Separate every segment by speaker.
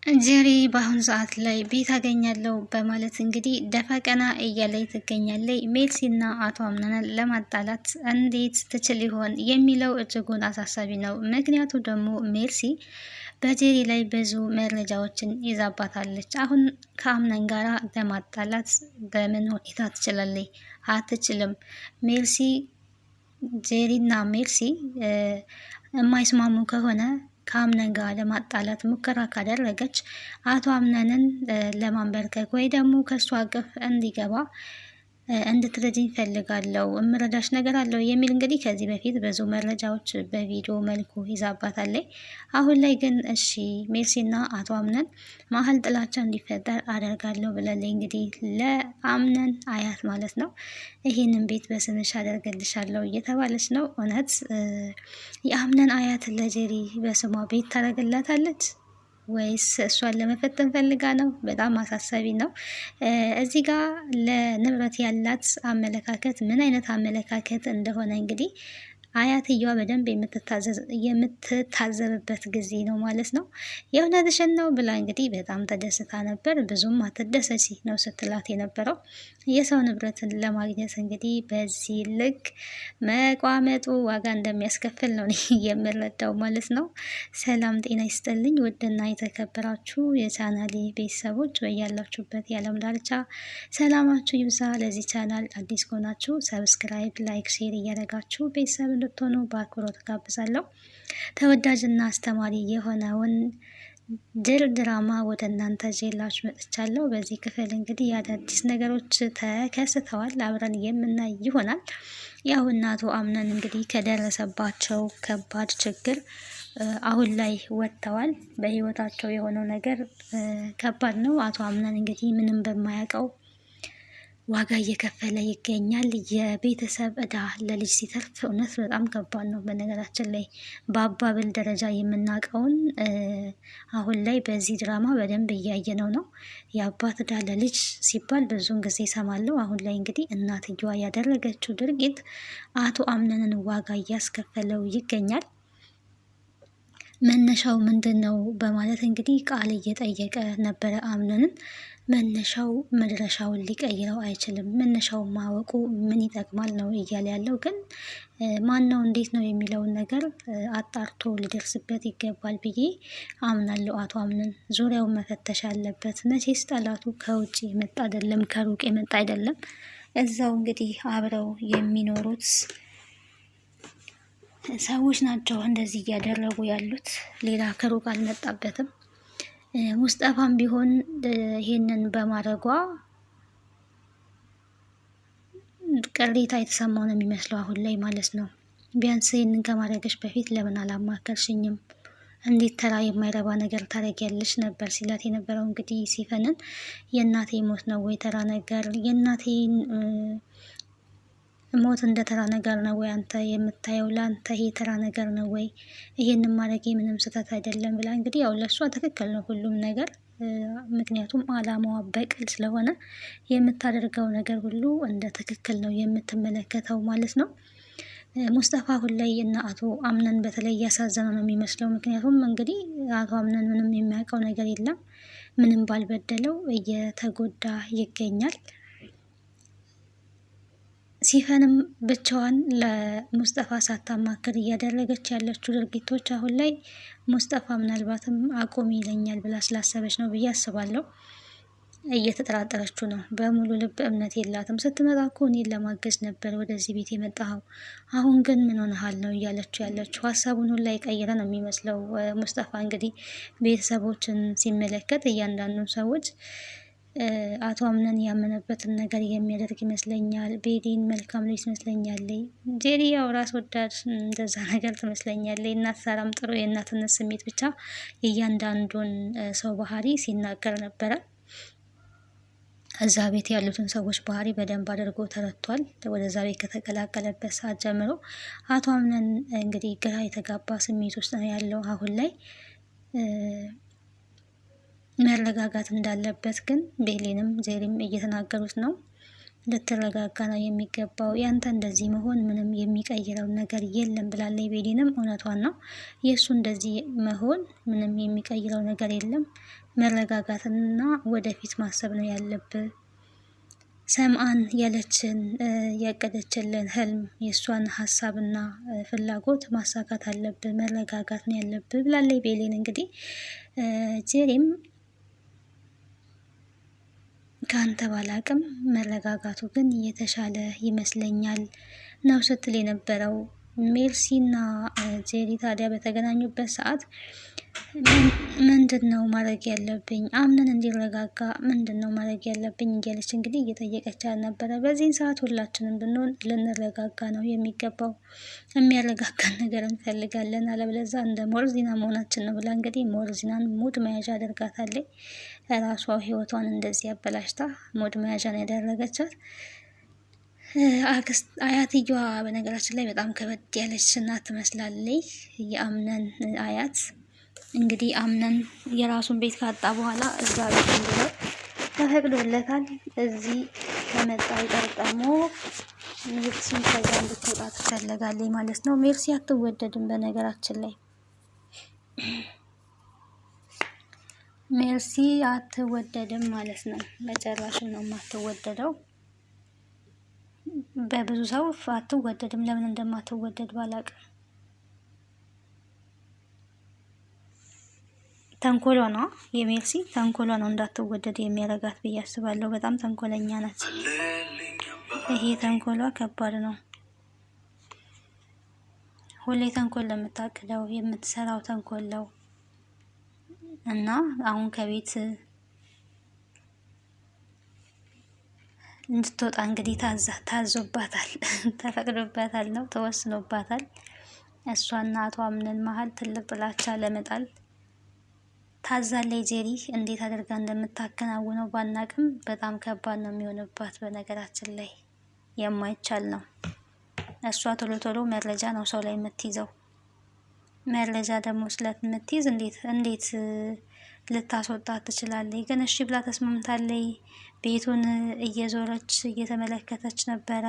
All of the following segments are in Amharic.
Speaker 1: ጀሪ በአሁኑ ሰዓት ላይ ቤት አገኛለሁ በማለት እንግዲህ ደፋ ቀና እያለች ትገኛለች። ሜርሲና አቶ አምነንን ለማጣላት እንዴት ትችል ይሆን የሚለው እጅጉን አሳሳቢ ነው። ምክንያቱ ደግሞ ሜርሲ በጀሪ ላይ ብዙ መረጃዎችን ይዛባታለች። አሁን ከአምነን ጋራ ለማጣላት በምን ሁኔታ ትችላለች? አትችልም። ሜርሲ ጄሪና ሜርሲ የማይስማሙ ከሆነ ከአምነን ጋር ለማጣላት ሙከራ ካደረገች አቶ አምነንን ለማንበርከክ ወይ ደግሞ ከእሷ አቅፍ እንዲገባ እንድትረጂኝ ፈልጋለሁ፣ እምረዳሽ ነገር አለው የሚል እንግዲህ ከዚህ በፊት ብዙ መረጃዎች በቪዲዮ መልኩ ይዛባታለች። አሁን ላይ ግን እሺ ሜርሲና አቶ አምነን መሀል ጥላቻ እንዲፈጠር አደርጋለሁ ብላለች። እንግዲህ ለአምነን አያት ማለት ነው። ይህንን ቤት በስምሽ አደርግልሻለሁ እየተባለች ነው። እውነት የአምነን አያት ለጀሪ በስሟ ቤት ታደርግላታለች ወይስ እሷን ለመፈተን ፈልጋ ነው? በጣም አሳሳቢ ነው። እዚህ ጋር ለንብረት ያላት አመለካከት ምን አይነት አመለካከት እንደሆነ እንግዲህ አያትየዋ በደንብ የምትታዘብበት ጊዜ ነው ማለት ነው። የእውነትሽን ነው ብላ እንግዲህ በጣም ተደስታ ነበር። ብዙም አትደሰች ነው ስትላት የነበረው። የሰው ንብረትን ለማግኘት እንግዲህ በዚህ ልክ መቋመጡ ዋጋ እንደሚያስከፍል ነው የምረዳው ማለት ነው። ሰላም ጤና ይስጥልኝ ውድና የተከበራችሁ የቻናሌ ቤተሰቦች በያላችሁበት የዓለም ዳርቻ ሰላማችሁ ይብዛ። ለዚህ ቻናል አዲስ ከሆናችሁ ሰብስክራይብ፣ ላይክ፣ ሼር እያደረጋችሁ ቤተሰብ እንድትሆኑ በአክብሮት ጋብዛለሁ። ተወዳጅና አስተማሪ የሆነውን ድል ድራማ ወደ እናንተ ይዤላችሁ መጥቻለሁ። በዚህ ክፍል እንግዲህ አዳዲስ ነገሮች ተከስተዋል፣ አብረን የምናይ ይሆናል። ያው እናቱ አምነን እንግዲህ ከደረሰባቸው ከባድ ችግር አሁን ላይ ወጥተዋል። በህይወታቸው የሆነው ነገር ከባድ ነው። አቶ አምነን እንግዲህ ምንም በማያውቀው ዋጋ እየከፈለ ይገኛል። የቤተሰብ እዳ ለልጅ ሲተርፍ እውነት በጣም ከባድ ነው። በነገራችን ላይ በአባብል ደረጃ የምናውቀውን አሁን ላይ በዚህ ድራማ በደንብ እያየነው ነው። የአባት እዳ ለልጅ ሲባል ብዙውን ጊዜ እሰማለሁ። አሁን ላይ እንግዲህ እናትየዋ ያደረገችው ድርጊት አቶ አምነንን ዋጋ እያስከፈለው ይገኛል። መነሻው ምንድን ነው በማለት እንግዲህ ቃል እየጠየቀ ነበረ አምነንን። መነሻው መድረሻውን ሊቀይረው አይችልም። መነሻውን ማወቁ ምን ይጠቅማል ነው እያለ ያለው። ግን ማን ነው እንዴት ነው የሚለውን ነገር አጣርቶ ሊደርስበት ይገባል ብዬ አምናለሁ። አቶ አምነን ዙሪያውን መፈተሽ አለበት። መቼስ ጠላቱ ከውጭ የመጣ አይደለም፣ ከሩቅ የመጣ አይደለም። እዛው እንግዲህ አብረው የሚኖሩት ሰዎች ናቸው እንደዚህ እያደረጉ ያሉት። ሌላ ከሩቅ አልመጣበትም። ሙስጠፋም ቢሆን ይሄንን በማድረጓ ቅሬታ የተሰማው ነው የሚመስለው አሁን ላይ ማለት ነው። ቢያንስ ይህንን ከማድረግሽ በፊት ለምን አላማከርሽኝም? እንዴት ተራ የማይረባ ነገር ታደርጊያለሽ ነበር ሲላት የነበረው። እንግዲህ ሲፈንን የእናቴ ሞት ነው ወይ ተራ ነገር? የእናቴን ሞት እንደ ተራ ነገር ነው ወይ አንተ የምታየው? ለአንተ ይሄ ተራ ነገር ነው ወይ? ይሄንን ማድረግ ምንም ስህተት አይደለም ብላ እንግዲህ ያው ለእሷ ትክክል ነው ሁሉም ነገር። ምክንያቱም አላማዋ በቀል ስለሆነ የምታደርገው ነገር ሁሉ እንደ ትክክል ነው የምትመለከተው ማለት ነው። ሙስጠፋ አሁን ላይ እና አቶ አምነን በተለይ እያሳዘነ ነው የሚመስለው። ምክንያቱም እንግዲህ አቶ አምነን ምንም የሚያውቀው ነገር የለም። ምንም ባልበደለው እየተጎዳ ይገኛል። ሲፈንም ብቻዋን ለሙስጠፋ ሳታማክር እያደረገች ያለችው ድርጊቶች አሁን ላይ ሙስጠፋ ምናልባትም አቁም ይለኛል ብላ ስላሰበች ነው ብዬ አስባለሁ። እየተጠራጠረችው ነው። በሙሉ ልብ እምነት የላትም። ስትመጣ እኮ እኔን ለማገዝ ነበር ወደዚህ ቤት የመጣኸው፣ አሁን ግን ምን ሆነሃል ነው እያለችው ያለችው። ሀሳቡን ሁላ የቀየረ ነው የሚመስለው ሙስጠፋ እንግዲህ ቤተሰቦችን ሲመለከት እያንዳንዱን ሰዎች አቶ አምነን ያመነበትን ነገር የሚያደርግ ይመስለኛል። ቤዲን መልካም ልጅ ትመስለኛለች። ጄሪ ያው ራስ ወዳድ እንደዛ ነገር ትመስለኛለች። እናት ሳራም ጥሩ የእናትነት ስሜት ብቻ የእያንዳንዱን ሰው ባህሪ ሲናገር ነበረ። እዛ ቤት ያሉትን ሰዎች ባህሪ በደንብ አድርጎ ተረድቷል። ወደዛ ቤት ከተቀላቀለበት ሰዓት ጀምሮ አቶ አምነን እንግዲህ ግራ የተጋባ ስሜት ውስጥ ነው ያለው አሁን ላይ። መረጋጋት እንዳለበት ግን ቤሊንም ጄሪም እየተናገሩት ነው። ልትረጋጋ ነው የሚገባው። ያንተ እንደዚህ መሆን ምንም የሚቀይረው ነገር የለም ብላለች ቤሊንም እውነቷን ነው። የእሱ እንደዚህ መሆን ምንም የሚቀይረው ነገር የለም። መረጋጋትና ወደፊት ማሰብ ነው ያለብህ። ሰምአን ያለችን ያቀደችልን ህልም የእሷን ሀሳብና ፍላጎት ማሳካት አለብህ፣ መረጋጋት ነው ያለብህ ብላለች ቤሊን። እንግዲህ ጄሪም ከአንተ ባላቅም መረጋጋቱ ግን የተሻለ ይመስለኛል ነው ስትል የነበረው። ሜርሲና ጄሪ ታዲያ በተገናኙበት ሰዓት ምንድን ነው ማድረግ ያለብኝ፣ አምነን እንዲረጋጋ ምንድን ነው ማድረግ ያለብኝ እያለች እንግዲህ እየጠየቀች ነበረ። በዚህን ሰዓት ሁላችንም ብንሆን ልንረጋጋ ነው የሚገባው፣ የሚያረጋጋን ነገር እንፈልጋለን፣ አለበለዛ እንደ ሞርዚና መሆናችን ነው ብላ እንግዲህ ሞርዚናን ሙድ መያዣ አድርጋታለች። ራሷ ህይወቷን እንደዚህ አበላሽታ ሙድ መያዣ ነው ያደረገቻት። አያትየዋ በነገራችን ላይ በጣም ከበድ ያለች እናት ትመስላለች። የአምነን አያት እንግዲህ አምነን የራሱን ቤት ካጣ በኋላ እዛ ቤት እንዲኖር ተፈቅዶለታል። እዚህ ከመጣ ይጠርጠሞ ሜርሲን ከዛ እንድትወጣ ትፈለጋለች ማለት ነው። ሜርሲ አትወደድም በነገራችን ላይ ሜርሲ አትወደድም ማለት ነው። በጭራሽም ነው የማትወደደው። በብዙ ሰው አትወደድም። ለምን እንደማትወደድ ባላቅም ተንኮሏ ነው፣ የሜርሲ ተንኮሏ ነው እንዳትወደድ የሚያረጋት ብዬ አስባለሁ። በጣም ተንኮለኛ ናት። ይሄ ተንኮሏ ከባድ ነው። ሁሌ ተንኮል ለምታቅደው የምትሰራው ተንኮለው እና አሁን ከቤት እንድትወጣ እንግዲህ ታዞባታል፣ ተፈቅዶባታል ነው ተወስኖባታል። እሷና አቶ አምነን መሀል ትልቅ ጥላቻ ለመጣል ታዛለች ጄሪ። እንዴት አድርጋ እንደምታከናውነው ባናቅም በጣም ከባድ ነው የሚሆንባት። በነገራችን ላይ የማይቻል ነው። እሷ ቶሎ ቶሎ መረጃ ነው ሰው ላይ የምትይዘው። መረጃ ደግሞ ስለምትይዝ እንዴት ልታስወጣት ትችላለች? ግን እሺ ብላ ተስማምታለች። ቤቱን እየዞረች እየተመለከተች ነበረ።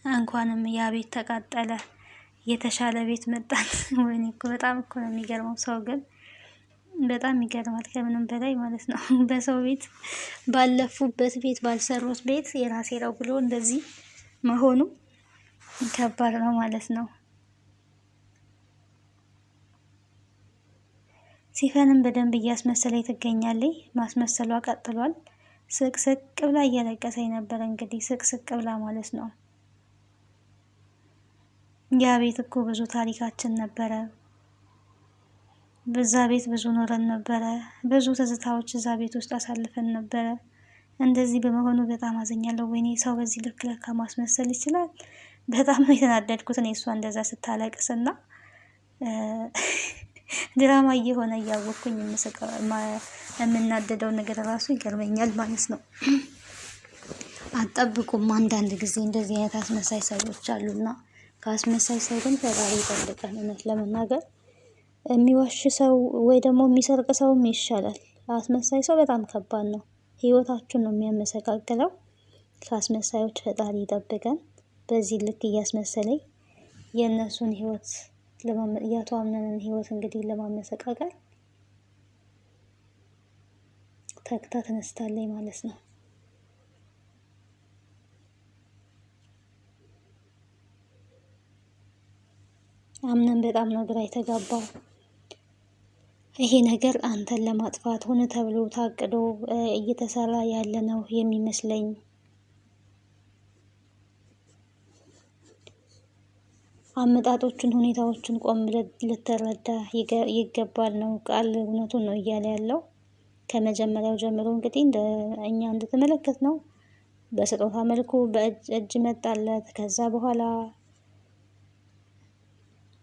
Speaker 1: እንኳንም ያ ቤት ተቃጠለ፣ የተሻለ ቤት መጣት። ወይኔ እኮ በጣም እኮ ነው የሚገርመው። ሰው ግን በጣም ይገርማል ከምንም በላይ ማለት ነው። በሰው ቤት ባለፉበት ቤት ባልሰሩት ቤት የራሴ ነው ብሎ እንደዚህ መሆኑ ከባድ ነው ማለት ነው። ሲፈንም በደንብ እያስመሰለኝ ትገኛለች። ማስመሰሏ ቀጥሏል። ስቅስቅ ብላ እያለቀሰኝ ነበረ። እንግዲህ ስቅስቅ ብላ ማለት ነው። ያ ቤት እኮ ብዙ ታሪካችን ነበረ። በዛ ቤት ብዙ ኖረን ነበረ። ብዙ ትዝታዎች እዛ ቤት ውስጥ አሳልፈን ነበረ። እንደዚህ በመሆኑ በጣም አዘኛለሁ። ወይኔ ሰው በዚህ ልክ ለካ ማስመሰል ይችላል። በጣም ነው የተናደድኩት እኔ እሷ እንደዛ ስታለቅስና ድራማ እየሆነ እያወቅኩኝ የምናደደው ነገር ራሱ ይገርመኛል ማለት ነው። አጠብቁም አንዳንድ ጊዜ እንደዚህ አይነት አስመሳይ ሰዎች አሉና ከአስመሳይ ሰው ግን ፈጣሪ ይጠብቀን። እውነት ለመናገር የሚዋሽ ሰው ወይ ደግሞ የሚሰርቅ ሰውም ይሻላል። አስመሳይ ሰው በጣም ከባድ ነው። ህይወታችሁን ነው የሚያመሰቃቅለው። ከአስመሳዮች ፈጣሪ ይጠብቀን። በዚህ ልክ እያስመሰለኝ የእነሱን ህይወት የአቶ አምነንን ህይወት እንግዲህ ለማመሰቃቀል ተግታ ተነስታለች ማለት ነው። አምነን በጣም ነው ግራ የተጋባው። ይሄ ነገር አንተን ለማጥፋት ሆነ ተብሎ ታቅዶ እየተሰራ ያለ ነው የሚመስለኝ። አመጣጦችን ሁኔታዎችን ቆም ልትረዳ ይገባል ነው ቃል። እውነቱን ነው እያለ ያለው። ከመጀመሪያው ጀምሮ እንግዲህ እኛ እንደተመለከት ነው በስጦታ መልኩ በእጅ መጣለት። ከዛ በኋላ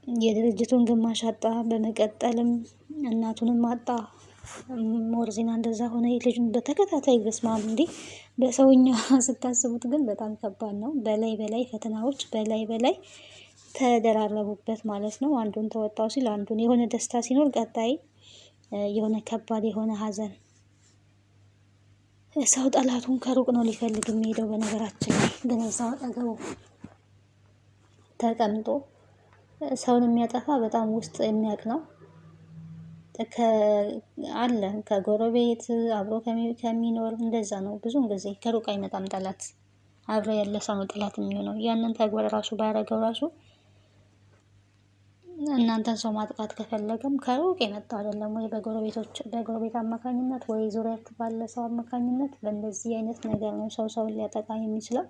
Speaker 1: የድርጅቱን ግማሽ አጣ። በመቀጠልም እናቱንም አጣ። ሞርዚና እንደዛ ሆነ። ልጁን በተከታታይ በስማም እንዲህ በሰውኛ ስታስቡት ግን በጣም ከባድ ነው። በላይ ፈተናዎች በላይ ተደራረቡበት ማለት ነው። አንዱን ተወጣው ሲል አንዱን የሆነ ደስታ ሲኖር ቀጣይ የሆነ ከባድ የሆነ ሀዘን። ሰው ጠላቱን ከሩቅ ነው ሊፈልግ የሚሄደው በነገራችን ላይ ግን እዛው አጠገቡ ተቀምጦ ሰውን የሚያጠፋ በጣም ውስጥ የሚያውቅ ነው። አለ ከጎረቤት አብሮ ከሚኖር እንደዛ ነው። ብዙውን ጊዜ ከሩቅ አይመጣም ጠላት፣ አብሮ ያለ ሰው ነው ጠላት የሚሆነው። ያንን ተግባር ራሱ ባያረገው ራሱ እናንተን ሰው ማጥቃት ከፈለገም ከሩቅ የመጣው አይደለም ወይ በጎረቤት አማካኝነት ወይ ዙሪያችሁ ባለ ሰው አማካኝነት በእንደዚህ አይነት ነገር ነው ሰውን ሊያጠቃ የሚችለው።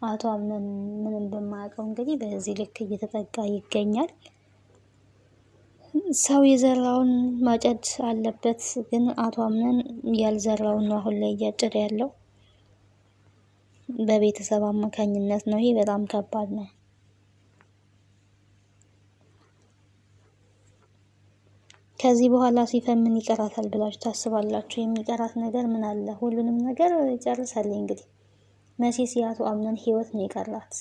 Speaker 1: አቶ አምነን ምንም በማያውቀው እንግዲህ በዚህ ልክ እየተጠቃ ይገኛል። ሰው የዘራውን ማጨድ አለበት፣ ግን አቶ አምነን ያልዘራውን ነው አሁን ላይ እያጨደ ያለው በቤተሰብ አማካኝነት ነው። ይሄ በጣም ከባድ ነው። ከዚህ በኋላ ሲፈን ምን ይቀራታል ብላችሁ ታስባላችሁ? የሚቀራት ነገር ምን አለ? ሁሉንም ነገር ጨርሳለች። እንግዲህ መቼስ የአቶ አምነን ህይወት ነው የቀራት።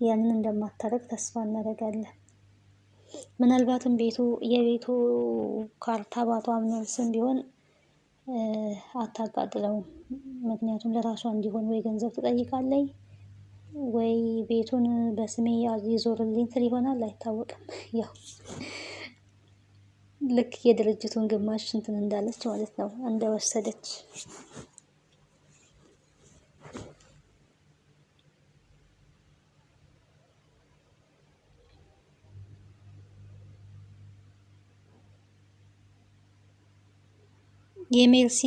Speaker 1: ያንን እንደማታደርግ ተስፋ እናደርጋለን። ምናልባትም የቤቱ ካርታ በአቶ አምነን ስም ቢሆን አታቃጥለውም። ምክንያቱም ለራሷ እንዲሆን ወይ ገንዘብ ትጠይቃለች ወይ ቤቱን በስሜ ይዞርልኝ ትል ይሆናል፣ አይታወቅም። ያው ልክ የድርጅቱን ግማሽ እንትን እንዳለች ማለት ነው እንደወሰደች። የሜርሲ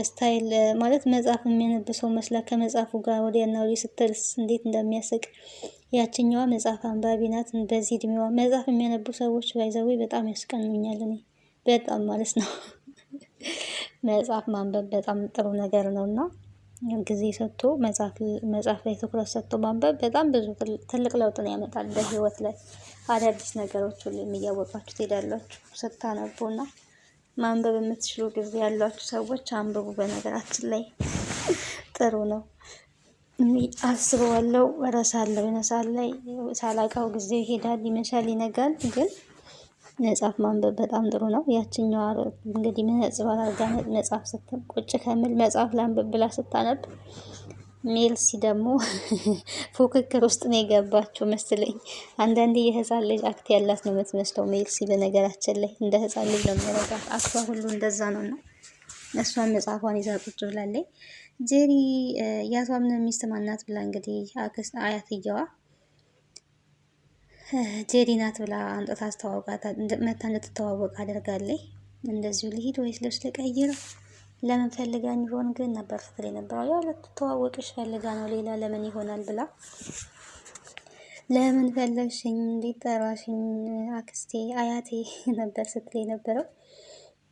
Speaker 1: ስታይል ማለት መጽሐፍ የሚያነብሰው መስላ ከመጽሐፉ ጋር ወዲያና ወዲህ ስትልስ እንዴት እንደሚያስቅ። ያችኛዋ መጽሐፍ አንባቢ ናት። በዚህ እድሜዋ መጽሐፍ የሚያነቡ ሰዎች ባይዘዌ በጣም ያስቀኑኛል። እኔ በጣም ማለት ነው መጽሐፍ ማንበብ በጣም ጥሩ ነገር ነው እና ጊዜ ሰጥቶ መጽሐፍ ላይ ትኩረት ሰጥቶ ማንበብ በጣም ብዙ ትልቅ ለውጥን ያመጣል በህይወት ላይ። አዳዲስ ነገሮች ሁሌም እያወቃችሁ ትሄዳላችሁ ስታነቡና ማንበብ የምትችሉ ጊዜ ያሏችሁ ሰዎች አንብቡ። በነገራችን ላይ ጥሩ ነው። አስበዋለሁ፣ እረሳለሁ፣ ላይ ሳላውቀው ጊዜ ይሄዳል፣ ይመሻል፣ ይነጋል። ግን መጽሐፍ ማንበብ በጣም ጥሩ ነው። ያችኛዋ እንግዲህ መነጽር አድርጋ መጽሐፍ ቁጭ ከምል መጽሐፍ ላንብብ ብላ ስታነብ ሜልሲ ደግሞ ፉክክር ውስጥ ነው የገባችው መስለኝ። አንዳንዴ የህፃን ልጅ አክት ያላት ነው የምትመስለው ሜልሲ። በነገራችን ላይ እንደ ህፃን ልጅ ነው የሚያደርጋት አክቷ ሁሉ እንደዛ ነው። እና እሷን መጽሐፏን ይዛ ቁጭ ብላለች። ጄሪ የአቶ አምነን ሚስት ማናት ብላ እንግዲህ አያትየዋ ጄሪ ናት ብላ አምጥታ አስተዋውቃታ መታ እንድትተዋወቅ አደርጋለች። እንደዚሁ ልሂድ ወይስ ልብስ ልቀይር ለምን ፈልጋኝ ይሆን ግን ነበር ስትል የነበረው። ያው ልትተዋወቅሽ ፈልጋ ነው፣ ሌላ ለምን ይሆናል ብላ ለምን ፈለግሽኝ፣ እንዴት ጠራሽኝ፣ አክስቴ አያቴ ነበር ስትል የነበረው።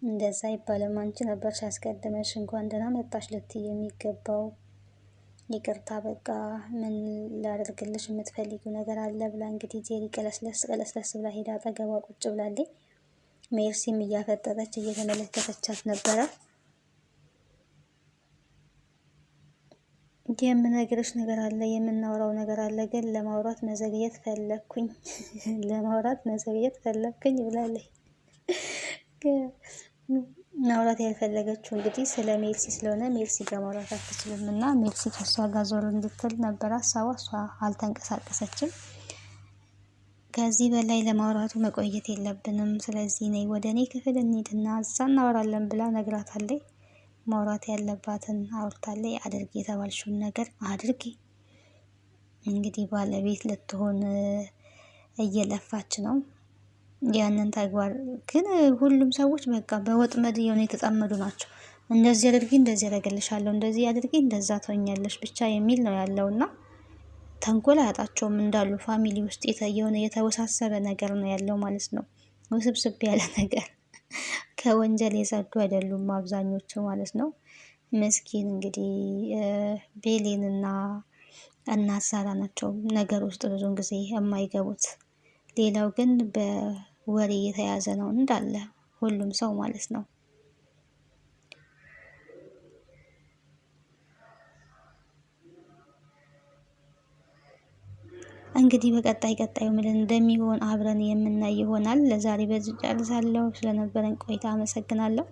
Speaker 1: እንደዛ ይባልም አንቺ ነበርሽ አስቀድመሽ እንኳን ደህና መጣሽ ልትይ የሚገባው። ይቅርታ በቃ ምን ላደርግልሽ የምትፈልጊው ነገር አለ ብላ እንግዲህ ጄሪ ቀለስለስ ብላ ሄዳ አጠገቧ ቁጭ ብላለች። ሜርሲም እያፈጠጠች እየተመለከተቻት ነበረ። የምነግርሽ ነገር አለ፣ የምናወራው ነገር አለ፣ ግን ለማውራት መዘግየት ፈለግኩኝ ለማውራት መዘግየት ፈለግኩኝ ብላለች። ማውራት ያልፈለገችው እንግዲህ ስለ ሜርሲ ስለሆነ ሜርሲ ጋር ማውራት አትችልም እና ሜርሲ ከእሷ ጋር ዞር እንድትል ነበር ሀሳቧ። እሷ አልተንቀሳቀሰችም። ከዚህ በላይ ለማውራቱ መቆየት የለብንም፣ ስለዚህ ነይ ወደ እኔ ክፍል እንሂድና እዛ እናወራለን ብላ ነግራታለች። ማውራት ያለባትን አውርታለች። አድርጊ የተባልሽውን ነገር አድርጊ። እንግዲህ ባለቤት ልትሆን እየለፋች ነው። ያንን ተግባር ግን ሁሉም ሰዎች በቃ በወጥመድ የሆነ የተጠመዱ ናቸው። እንደዚህ አድርጊ፣ እንደዚህ ያደርግልሻለሁ፣ እንደዚህ አድርጊ፣ እንደዛ ትሆኛለሽ ብቻ የሚል ነው ያለውና ተንኮል አያጣቸውም። እንዳሉ ፋሚሊ ውስጥ የሆነ የተወሳሰበ ነገር ነው ያለው ማለት ነው። ውስብስብ ያለ ነገር ከወንጀል የጸዱ አይደሉም አብዛኞቹ ማለት ነው። ምስኪን እንግዲህ ቤሌንና እናት ሳራ ናቸው ነገር ውስጥ ብዙውን ጊዜ የማይገቡት። ሌላው ግን በወሬ የተያዘ ነው እንዳለ ሁሉም ሰው ማለት ነው። እንግዲህ ቀጣዩ ምን እንደሚሆን አብረን የምናይ ይሆናል። ለዛሬ በዚህ ጨርሳለሁ። ስለነበረን ቆይታ አመሰግናለሁ።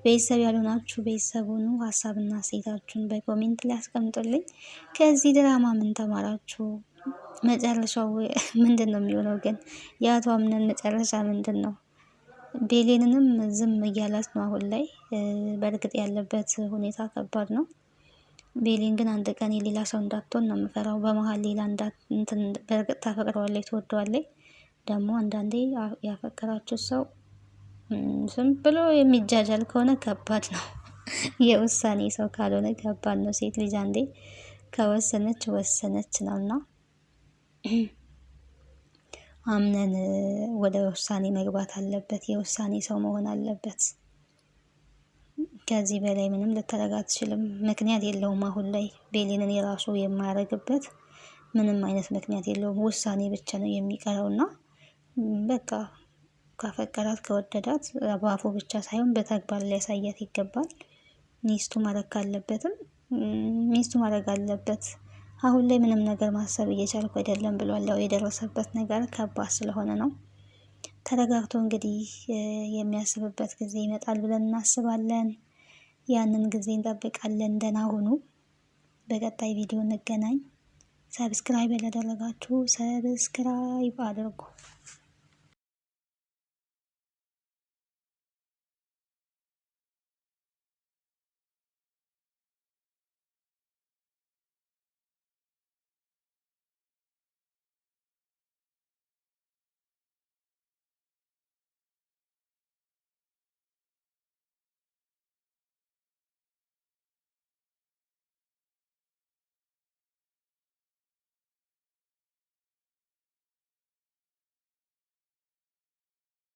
Speaker 1: ቤተሰብ ያልሆናችሁ ቤተሰብ ሁኑ። ሀሳብና አስተያየታችሁን በኮሜንት ላይ አስቀምጡልኝ። ከዚህ ድራማ ምን ተማራችሁ? መጨረሻው ምንድን ነው የሚሆነው? ግን የአቶ አምነን መጨረሻ ምንድን ነው? ቤሌንንም ዝም እያላት ነው አሁን ላይ። በእርግጥ ያለበት ሁኔታ ከባድ ነው። ቤሌን ግን አንድ ቀን የሌላ ሰው እንዳትሆን ነው የምፈራው። በመሀል ሌላ በእርግጥ ታፈቅረዋለች፣ ትወደዋለች። ደግሞ አንዳንዴ ያፈቀራችሁ ሰው ዝም ብሎ የሚጃጃል ከሆነ ከባድ ነው። የውሳኔ ሰው ካልሆነ ከባድ ነው። ሴት ልጅ አንዴ ከወሰነች ወሰነች ነውና አምነን ወደ ውሳኔ መግባት አለበት። የውሳኔ ሰው መሆን አለበት። ከዚህ በላይ ምንም ልታደርግ አትችልም። ምክንያት የለውም። አሁን ላይ ቤሌንን የራሱ የማያደርግበት ምንም አይነት ምክንያት የለውም። ውሳኔ ብቻ ነው የሚቀረውና በቃ ካፈቀራት ከወደዳት በአፉ ብቻ ሳይሆን በተግባር ሊያሳያት ይገባል። ሚስቱ ማድረግ ካለበትም ሚስቱ ማድረግ አለበት። አሁን ላይ ምንም ነገር ማሰብ እየቻልኩ አይደለም ብሏል። ያው የደረሰበት ነገር ከባድ ስለሆነ ነው። ተረጋግቶ እንግዲህ የሚያስብበት ጊዜ ይመጣል ብለን እናስባለን። ያንን ጊዜ እንጠብቃለን። ደህና ሁኑ። በቀጣይ ቪዲዮ እንገናኝ። ሰብስክራይብ ያላደረጋችሁ ሰብስክራይብ አድርጉ።